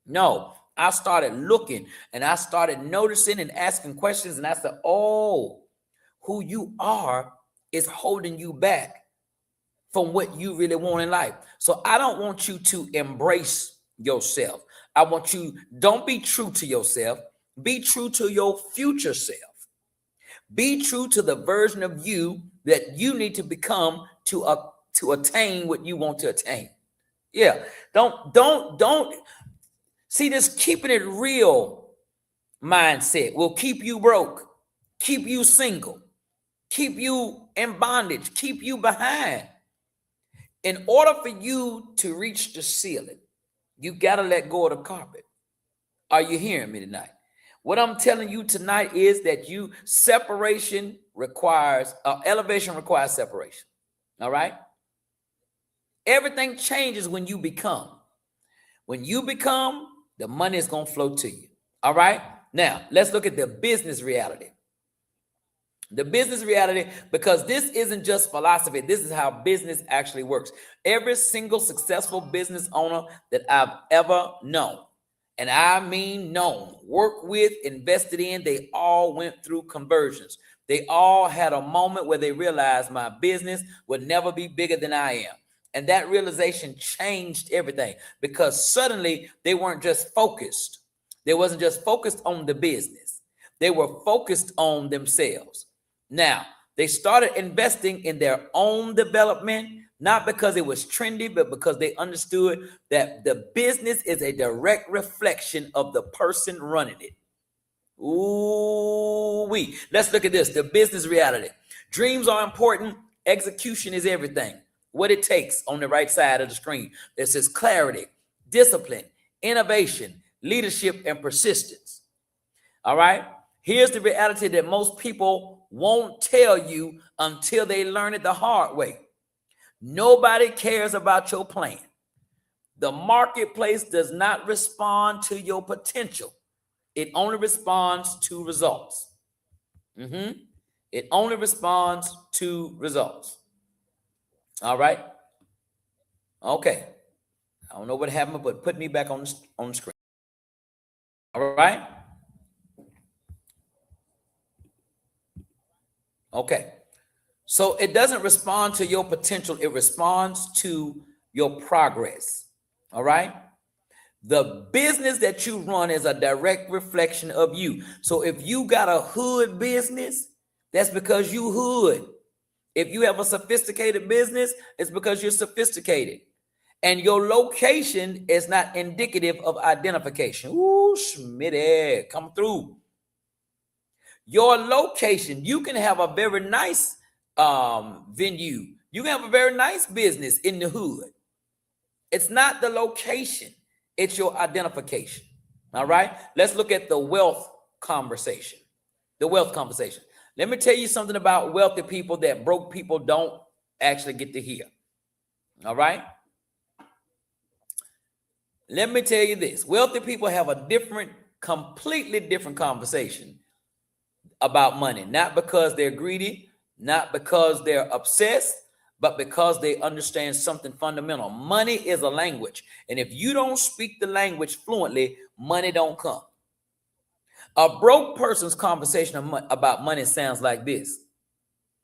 No, I started looking and I started noticing and asking questions. And I said, oh, who you are is holding you back from what you really want in life. So I don't want you to embrace yourself. I want you, don't be true to yourself. Be true to your future self. Be true to the version of you that you need to become to attain what you want to attain. Yeah. Don't see this keeping it real mindset will keep you broke, keep you single, keep you in bondage, keep you behind. In order for you to reach the ceiling, you got to let go of the carpet. Are you hearing me tonight? What I'm telling you tonight is that elevation requires separation. All right. Everything changes when you become. When you become, the money is going to flow to you. All right. Now let's look at the business reality. The business reality, because this isn't just philosophy. This is how business actually works. Every single successful business owner that I've ever known, and I mean known, worked with, invested in, they all went through conversions. They all had a moment where they realized my business would never be bigger than I am. And that realization changed everything because suddenly they weren't just focused. They wasn't just focused on the business. They were focused on themselves. Now, they started investing in their own development, not because it was trendy, but because they understood that the business is a direct reflection of the person running it. Ooh-wee. Let's look at this, the business reality. Dreams are important. Execution is everything. What it takes on the right side of the screen. It says clarity, discipline, innovation, leadership, and persistence. All right. Here's the reality that most people won't tell you until they learn it the hard way. Nobody cares about your plan. The marketplace does not respond to your potential. It only responds to results. It only responds to results. All right. Okay. I don't know what happened, but put me back on the screen. All right. Okay. So it doesn't respond to your potential. It responds to your progress. All right. The business that you run is a direct reflection of you. So if you got a hood business, that's because you hood. If you have a sophisticated business, it's because you're sophisticated. And your location is not indicative of identification. Ooh, Schmitty, come through. Your location, you can have a very nice venue. You can have a very nice business in the hood. It's not the location. It's your identification. All right. Let's look at the wealth conversation. The wealth conversation. Let me tell you something about wealthy people that broke people don't actually get to hear. All right. Let me tell you this. Wealthy people have a completely different conversation about money. Not because they're greedy, not because they're obsessed, but because they understand something fundamental. Money is a language. And if you don't speak the language fluently, money don't come. A broke person's conversation about money sounds like this.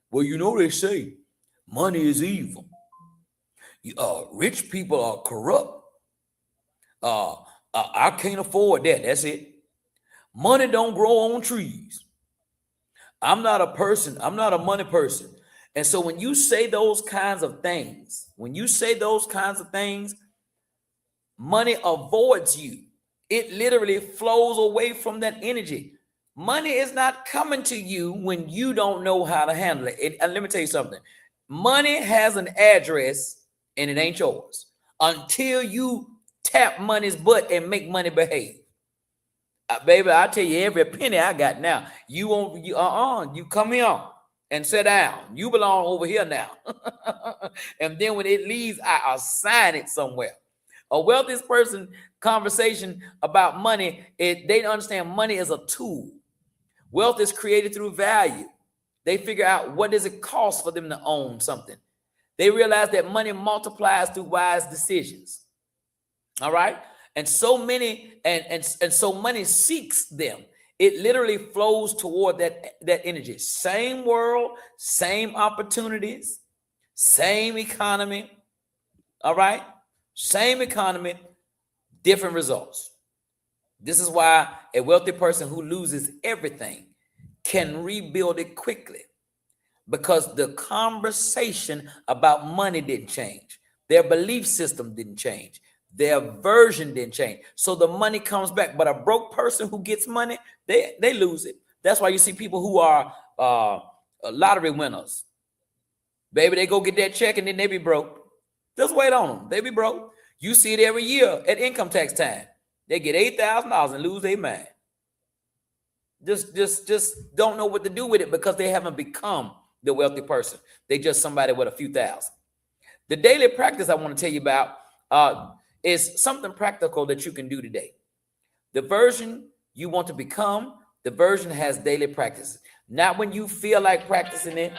Well, you know, they say money is evil. Rich people are corrupt. I can't afford that. That's it. Money don't grow on trees. I'm not a person. I'm not a money person. And so when you say those kinds of things, money avoids you. It literally flows away from that energy. Money is not coming to you when you don't know how to handle it. And let me tell you something. Money has an address and it ain't yours until you tap money's butt and make money behave. Baby, I tell you every penny I got now. You come here and sit down. You belong over here now. And then when it leaves, I assign it somewhere. A wealthy person conversation about money, they understand money is a tool. Wealth is created through value. They figure out what does it cost for them to own something. They realize that money multiplies through wise decisions. All right. And so many, and so money seeks them. It literally flows toward that energy. Same world, same opportunities, same economy. All right. Same economy, different results. This is why a wealthy person who loses everything can rebuild it quickly, because the conversation about money didn't change. Their belief system didn't change. Their version didn't change. So the money comes back. But a broke person who gets money, they lose it. That's why you see people who are lottery winners. Baby, they go get that check and then they be broke. Just wait on them. They be broke. You see it every year at income tax time. They get $8,000 and lose their mind. Just don't know what to do with it because they haven't become the wealthy person. They just somebody with a few thousand. The daily practice I want to tell you about is something practical that you can do today. The version you want to become, the version has daily practices. Not when you feel like practicing it.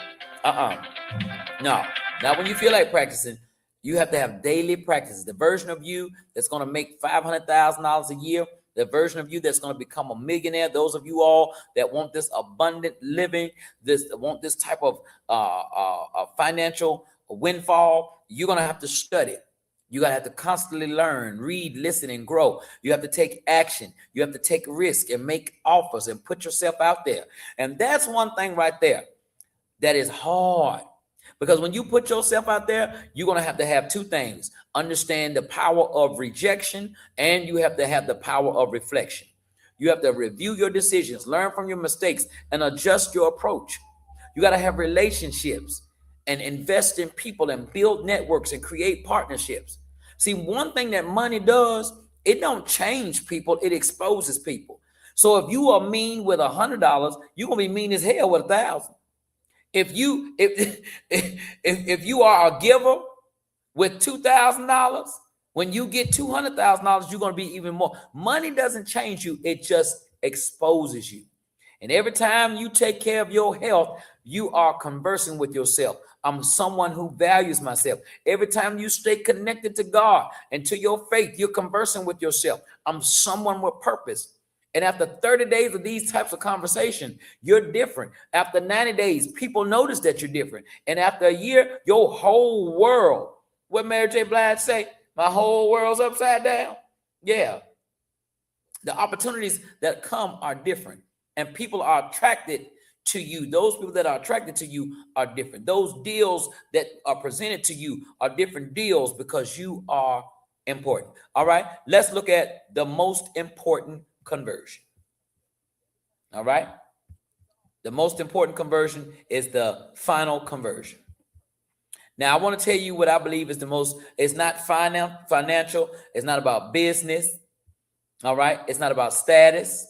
No, not when you feel like practicing. You have to have daily practices. The version of you that's going to make $500,000 a year, the version of you that's going to become a millionaire, those of you all that want this abundant living, want this type of financial windfall, you're going to have to study. You're going to have to constantly learn, read, listen, and grow. You have to take action. You have to take risk and make offers and put yourself out there. And that's one thing right there that is hard. Because when you put yourself out there, you're going to have two things. Understand the power of rejection, and you have to have the power of reflection. You have to review your decisions, learn from your mistakes, and adjust your approach. You got to have relationships and invest in people and build networks and create partnerships. See, one thing that money does, it don't change people, it exposes people. So if you are mean with $100, you're going to be mean as hell with 1,000. If you are a giver with $2,000, when you get $200,000, you're going to be even more. Money doesn't change you, it just exposes you. And every time you take care of your health, you are conversing with yourself. I'm someone who values myself. Every time you stay connected to God and to your faith, you're conversing with yourself. I'm someone with purpose. And after 30 days of these types of conversation, you're different. After 90 days, people notice that you're different. And after a year, your whole world, what Mary J. Blige say? My whole world's upside down. Yeah. The opportunities that come are different. And people are attracted to you. Those people that are attracted to you are different. Those deals that are presented to you are different deals because you are important. All right. Let's look at the most important conversion. All right. The most important conversion is the final conversion. Now, I want to tell you what I believe is the most, it's not financial. It's not about business. All right. It's not about status.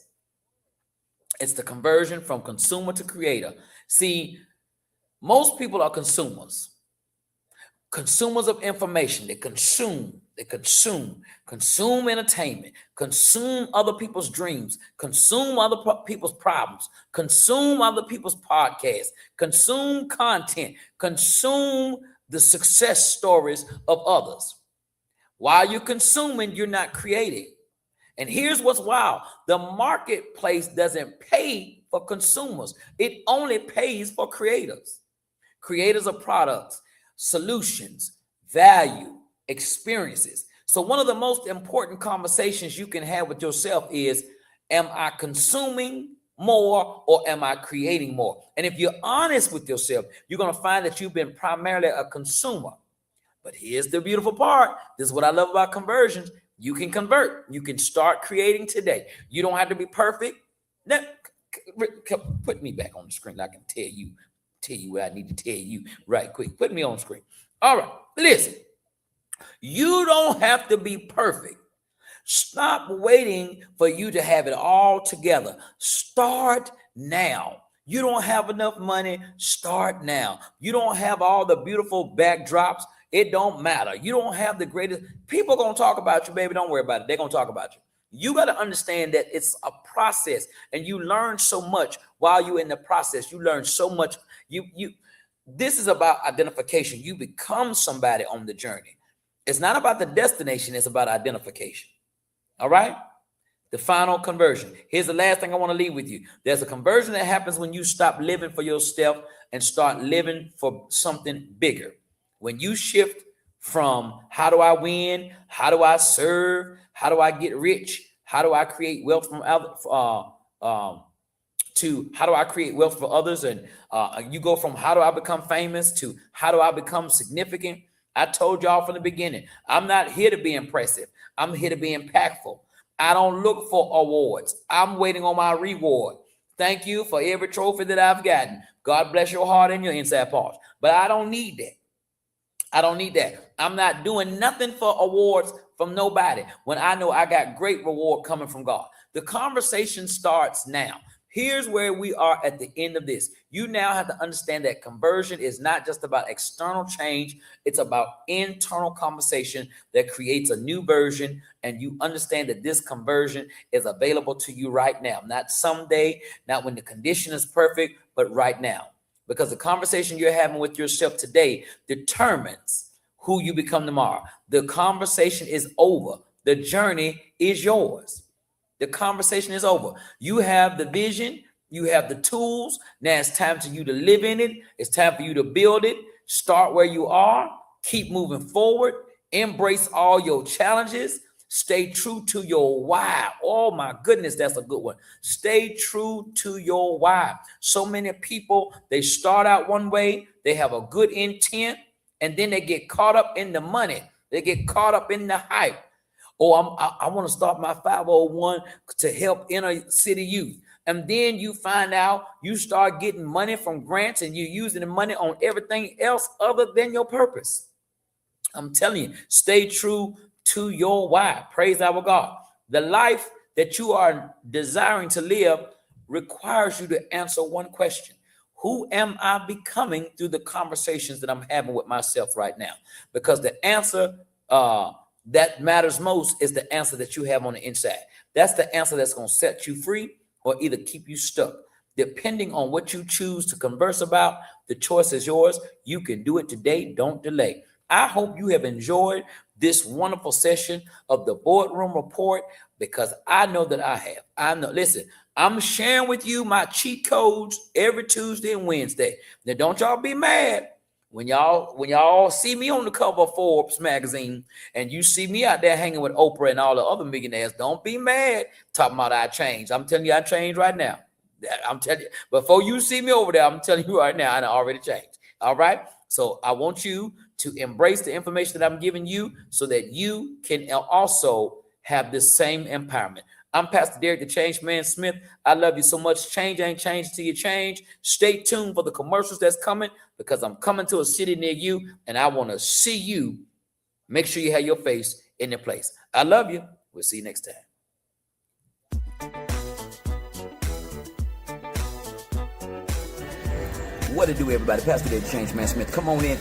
It's the conversion from consumer to creator. See, most people are consumers of information. They consume entertainment, consume other people's dreams, consume other people's problems, consume other people's podcasts, consume content, consume the success stories of others. While you're consuming, you're not creating. And here's what's wild. The marketplace doesn't pay for consumers. It only pays for creators. Creators of products, solutions, value, experiences. So one of the most important conversations you can have with yourself is, am I consuming more or am I creating more? And if you're honest with yourself, you're going to find that you've been primarily a consumer. But here's the beautiful part. This is what I love about conversions. You can convert. You can start creating today. You don't have to be perfect. Now, put me back on the screen. I can tell you what I need to tell you right quick. Put me on the screen. All right. Listen. You don't have to be perfect. Stop waiting for you to have it all together. Start now. You don't have enough money. Start now. You don't have all the beautiful backdrops. It don't matter. You don't have the greatest. People are going to talk about you, baby. Don't worry about it. They're going to talk about you. You got to understand that it's a process, and you learn so much while you're in the process. You learn so much. This is about identification. You become somebody on the journey. It's not about the destination. It's about identification. All right? The final conversion. Here's the last thing I want to leave with you. There's a conversion that happens when you stop living for yourself and start living for something bigger. When you shift from how do I win, how do I serve, how do I get rich, how do I create wealth from others, to how do I create wealth for others, and you go from how do I become famous to how do I become significant. I told y'all from the beginning, I'm not here to be impressive. I'm here to be impactful. I don't look for awards. I'm waiting on my reward. Thank you for every trophy that I've gotten. God bless your heart and your inside parts. But I don't need that. I don't need that. I'm not doing nothing for awards from nobody when I know I got great reward coming from God. The conversation starts now. Here's where we are at the end of this. You now have to understand that conversion is not just about external change. It's about internal conversation that creates a new version. And you understand that this conversion is available to you right now. Not someday, not when the condition is perfect, but right now. Because the conversation you're having with yourself today determines who you become tomorrow. The conversation is over. The journey is yours. The conversation is over. You have the vision. You have the tools. Now it's time for you to live in it. It's time for you to build it. Start where you are. Keep moving forward. Embrace all your challenges. Stay true to your why. Oh my goodness, that's a good one. Stay true to your why. So many people, they start out one way, they have a good intent, and then they get caught up in the money. They get caught up in the hype. Oh, I want to start my 501 to help inner city youth. And then you find out you start getting money from grants and you're using the money on everything else other than your purpose. I'm telling you, stay true to your why. Praise our God. The life that you are desiring to live requires you to answer one question. Who am I becoming through the conversations that I'm having with myself right now? Because the answer that matters most is the answer that you have on the inside. That's the answer that's going to set you free or either keep you stuck. Depending on what you choose to converse about, the choice is yours. You can do it today. Don't delay. I hope you have enjoyed this wonderful session of the Boardroom Report, because I know that I have. I know. Listen, I'm sharing with you my cheat codes every Tuesday and Wednesday. Now, don't y'all be mad when y'all see me on the cover of Forbes magazine and you see me out there hanging with Oprah and all the other millionaires. Don't be mad talking about I changed. I'm telling you, I changed right now. I'm telling you, before you see me over there, I'm telling you right now, I already changed. All right. So I want you to embrace the information that I'm giving you so that you can also have this same empowerment. I'm Pastor Derek, the Change Man Smith. I love you so much. Change ain't changed till you change. Stay tuned for the commercials that's coming, because I'm coming to a city near you and I want to see you. Make sure you have your face in the place. I love you. We'll see you next time. What to do, everybody? Pastor Derek, the Change Man Smith. Come on in,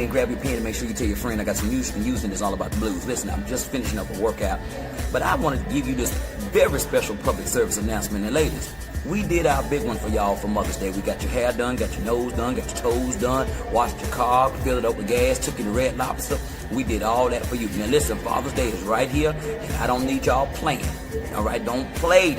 grab your pen and make sure you tell your friend I got some news you can use, and it's all about the blues. Listen, I'm just finishing up a workout, but I want to give you this very special public service announcement. And ladies, we did our big one for y'all for Mother's Day. We got your hair done, got your nose done, got your toes done, washed your car, filled it up with gas, took you to Red Lobster. We did all that for you. Now listen, Father's Day is right here, and I don't need y'all playing. All right, don't play.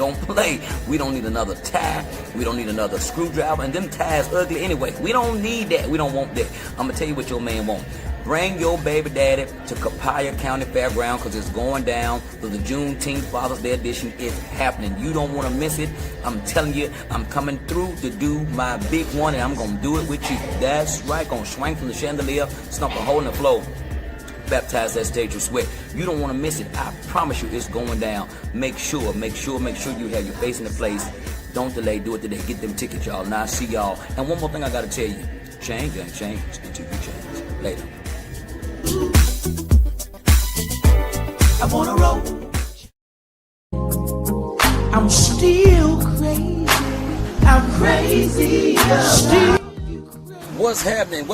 We don't need another tie. We don't need another screwdriver, and them ties ugly anyway. We don't need that. We don't want that. I'm gonna tell you what your man wants. Bring your baby daddy to Copiah County Fairground, because it's going down for the Juneteenth Father's Day edition. It's happening. You don't want to miss it. I'm telling you, I'm coming through to do my big one, and I'm going to do it with you. That's right. Going to swing from the chandelier, stomp a hole in the floor, baptize that stage with sweat. You don't want to miss it. I promise you it's going down. Make sure you have your face in the place. Don't delay. Do it today. Get them tickets, y'all. Now I see y'all. And one more thing I got to tell you. Change ain't changed until you change. Later. I wanna roll. I'm still crazy. I'm crazy. Still. What's happening?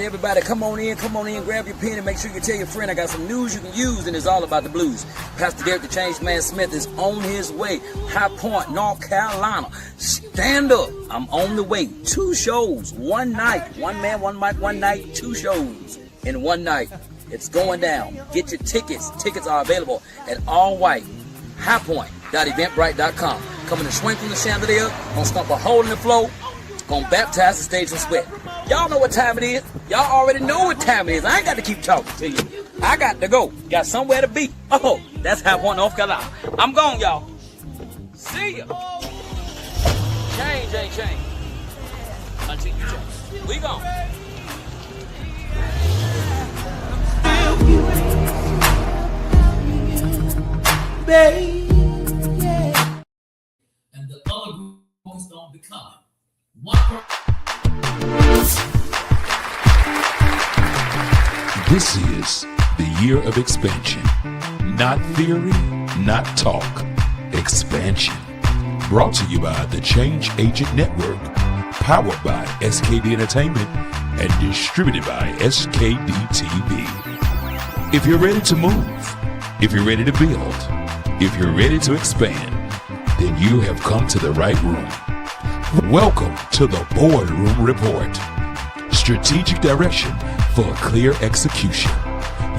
Everybody? Come on in, grab your pen and make sure you tell your friend I got some news you can use, and it's all about the blues. Pastor Derek, the Change Man Smith, is on his way. High Point, North Carolina. Stand up. I'm on the way. 2 shows, one night. One man, one mic, one night. 2 shows in one night. It's going down. Get your tickets. Tickets are available at all white. highpoint.eventbrite.com. Coming to swing from the chandelier, gonna stomp a hole in the floor, gonna baptize the stage with sweat. Y'all know what time it is. Y'all already know what time it is. I ain't got to keep talking to you. I got to go. Got somewhere to be. Oh, that's High Point, North Carolina. I'm gone, y'all. See ya. Change ain't changed until you change. We gone. Baby. And the other group focused on becoming one person. This is the year of expansion. Not theory, not talk. Expansion. Brought to you by the Change Agent Network. Powered by SKD Entertainment and distributed by SKD TV. If you're ready to move, if you're ready to build, if you're ready to expand, then you have come to the right room. Welcome to the Boardroom Report. Strategic direction for clear execution.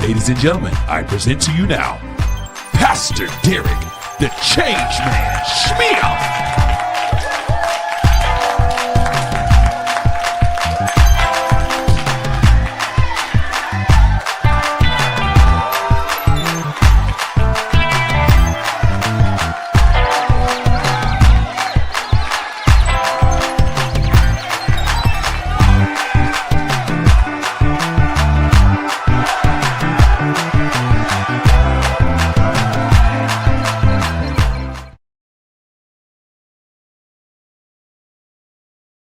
Ladies and gentlemen, I present to you now, Pastor Derek, the Change Man, Smith.